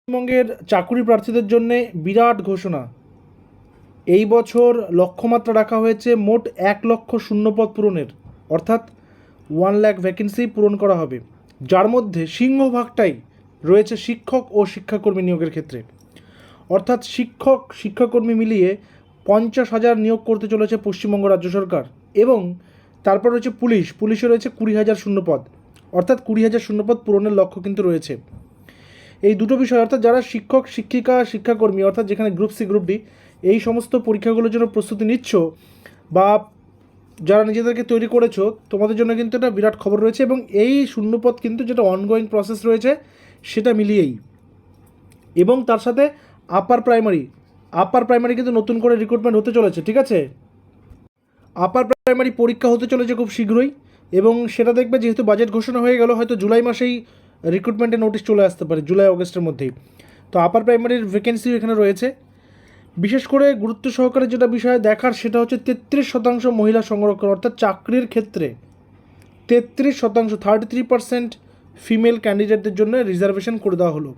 পশ্চিমবঙ্গের চাকুরি প্রার্থীদের জন্য বিরাট ঘোষণা। এই বছর লক্ষ্যমাত্রা রাখা হয়েছে মোট 1,00,000 শূন্যপদ পূরণের, অর্থাৎ 1,00,000 ভ্যাকেন্সি পূরণ করা হবে, যার মধ্যে সিংহভাগটাই রয়েছে শিক্ষক ও শিক্ষাকর্মী নিয়োগের ক্ষেত্রে। অর্থাৎ শিক্ষক শিক্ষাকর্মী মিলিয়ে 50,000 নিয়োগ করতে চলেছে পশ্চিমবঙ্গ রাজ্য সরকার। এবং তারপর রয়েছে পুলিশে রয়েছে 20,000 শূন্যপদ, অর্থাৎ 20,000 শূন্যপদ পূরণের লক্ষ্য কিন্তু রয়েছে। এই দুটো বিষয়, অর্থাৎ যারা শিক্ষক শিক্ষিকা শিক্ষাকর্মী, অর্থাৎ যেখানে গ্রুপ সি গ্রুপ ডি এই সমস্ত পরীক্ষাগুলোর জন্য প্রস্তুতি নিচ্ছ বা যারা নিজেদেরকে তৈরি করেছো, তোমাদের জন্য কিন্তু একটা বিরাট খবর রয়েছে। এবং এই শূন্যপদ কিন্তু যেটা অনগোয়িং প্রসেস রয়েছে সেটা মিলিয়েই। এবং তার সাথে আপার প্রাইমারি কিন্তু নতুন করে রিক্রুটমেন্ট হতে চলেছে, ঠিক আছে। আপার প্রাইমারি পরীক্ষা হতে চলেছে খুব শীঘ্রই, এবং সেটা দেখবে যেহেতু বাজেট ঘোষণা হয়ে গেল, হয়তো জুলাই মাসেই রিক্রুটমেন্টের নোটিশ চলে আসতে পারে, জুলাই অগস্টের মধ্যেই। তো আপার প্রাইমারির ভ্যাকেন্সিও এখানে রয়েছে। বিশেষ করে গুরুত্ব সহকারে যেটা বিষয় দেখার সেটা হচ্ছে 33% মহিলা সংরক্ষণ, অর্থাৎ চাকরির ক্ষেত্রে 33%, 33% ফিমেল ক্যান্ডিডেটদের জন্য রিজার্ভেশন করে দেওয়া হলো।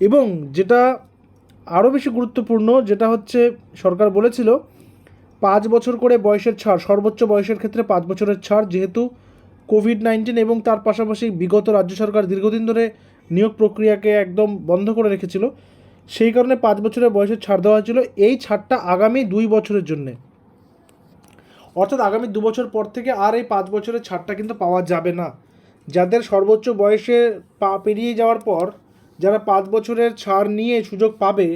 এবং যেটা আরও বেশি গুরুত্বপূর্ণ, যেটা হচ্ছে সরকার বলেছিল 5 বছর করে বয়সের ছাড়, সর্বোচ্চ বয়সের ক্ষেত্রে 5 বছরের ছাড়, যেহেতু কোভিড-19 এবং তার পাশাপাশি বিগত রাজ্য সরকার দীর্ঘদিন ধরে নিয়োগ প্রক্রিয়াকে একদম বন্ধ করে রেখেছিল, সেই কারণে 5 বছরের বয়সের ছাড় দেওয়া হয়েছিল। এই ছাড়টা আগামী 2 বছরের জন্যে, অর্থাৎ আগামী 2 বছর পর থেকে আর এই 5 বছরের ছাড়টা কিন্তু পাওয়া যাবে না। যাদের সর্বোচ্চ বয়সে পেরিয়ে যাওয়ার পর যারা 5 বছরের ছাড় নিয়ে সুযোগ পাবে,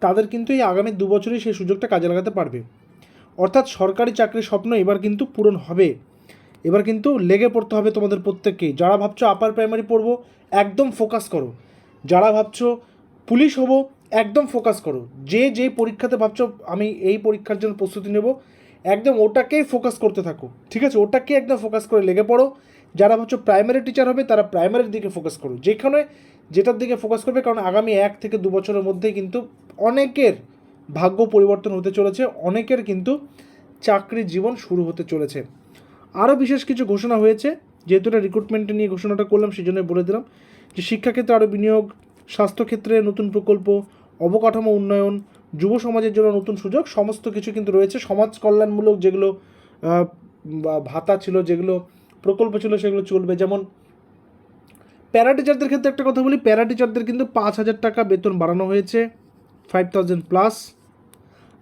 তাদের কিন্তু এই আগামী 2 বছরই সেই সুযোগটা কাজে লাগাতে পারবে। অর্থাৎ সরকারি চাকরির স্বপ্ন এবার কিন্তু পূরণ হবে। এবার কিন্তু লেগে পড়তে হবে তোমাদের প্রত্যেককেই। যারা ভাবছো আপার প্রাইমারি পড়বো, একদম ফোকাস করো। যারা ভাবছো পুলিশ হবো, একদম ফোকাস করো। যেই পরীক্ষাতে ভাবছো আমি এই পরীক্ষার জন্য প্রস্তুতি নেব, একদম ওটাকেই ফোকাস করতে থাকো, ঠিক আছে। ওটাকে একদম ফোকাস করে লেগে পড়ো। যারা ভাবছো প্রাইমারি টিচার হবে, তারা প্রাইমারির দিকে ফোকাস করো, যেখানে যেটার দিকে ফোকাস করবে, কারণ আগামী 1 থেকে 2 বছরের মধ্যেই কিন্তু অনেকের ভাগ্য পরিবর্তন হতে চলেছে, অনেকের কিন্তু চাকরির জীবন শুরু হতে চলেছে। আরও বিশেষ কিছু ঘোষণা হয়েছে, যেহেতু এটা রিক্রুটমেন্টে নিয়ে ঘোষণাটা করলাম সেই জন্য বলে দিলাম যে শিক্ষাক্ষেত্রে আরও বিনিয়োগ, স্বাস্থ্যক্ষেত্রে নতুন প্রকল্প, অবকাঠামো উন্নয়ন, যুব সমাজের জন্য নতুন সুযোগ, সমস্ত কিছু কিন্তু রয়েছে। সমাজ কল্যাণমূলক যেগুলো ভাতা ছিল, যেগুলো প্রকল্প ছিল, সেগুলো চলবে। যেমন প্যারা টিচারদের ক্ষেত্রে একটা কথা বলি, প্যারা টিচারদের কিন্তু 5,000 টাকা বেতন বাড়ানো হয়েছে, 5,000+।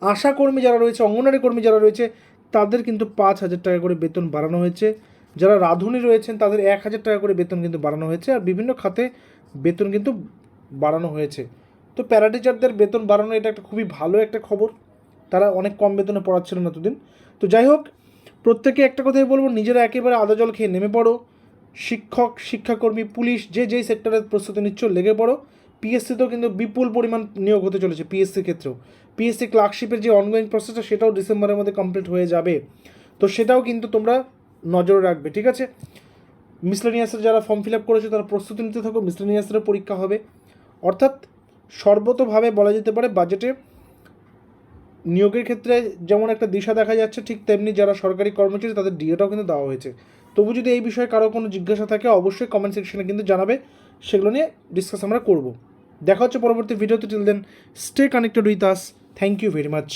আশাকর্মী যারা রয়েছে, অঙ্গনওয়াড়ি কর্মী যারা রয়েছে, তাদের কিন্তু 5,000 টাকা করে বেতন বাড়ানো হয়েছে। যারা রাঁধুনি রয়েছেন তাদের 1,000 টাকা করে বেতন কিন্তু বাড়ানো হয়েছে। আর বিভিন্ন খাতে বেতন কিন্তু বাড়ানো হয়েছে। তো প্যারা টিচারদের বেতন বাড়ানো এটা একটা খুবই ভালো একটা খবর। তারা অনেক কম বেতনে পড়াচ্ছিলেন এতদিন। তো যাই হোক, প্রত্যেকে একটা কথাই বলবো, নিজেরা একেবারে আদা জল খেয়ে নেমে পড়ো। শিক্ষক শিক্ষাকর্মী পুলিশ যেই সেক্টরের প্রস্তুতি নিচ্ছ, লেগে পড়ো। পিএসসিতেও কিন্তু বিপুল পরিমাণ নিয়োগ হতে চলেছে। পিএসসির ক্ষেত্রেও পিএসসি ক্লার্কশিপের যে অনগোয়িং প্রসেসটা, সেটাও ডিসেম্বরের মধ্যে কমপ্লিট হয়ে যাবে। তো সেটাও কিন্তু তোমরা নজরে রাখবে, ঠিক আছে। মিসলেনিয়াসের যারা ফর্ম ফিল আপ করেছে তারা প্রস্তুতি নিতে থাকো, মিসলেনিয়াসেরও পরীক্ষা হবে। অর্থাৎ সর্বতোভাবে বলা যেতে পারে বাজেটে নিয়োগের ক্ষেত্রে যেমন একটা দিশা দেখা যাচ্ছে, ঠিক তেমনি যারা সরকারি কর্মচারী তাদের ডিএটাও কিন্তু দেওয়া হয়েছে। তবু যদি এই বিষয়ে কারো কোনো জিজ্ঞাসা থাকে, অবশ্যই কমেন্ট সেকশনে কিন্তু জানাবে, সেগুলো নিয়ে ডিসকাস আমরা করব। দেখা হচ্ছে পরবর্তী ভিডিওতে। Till then stay connected with us. Thank you very much.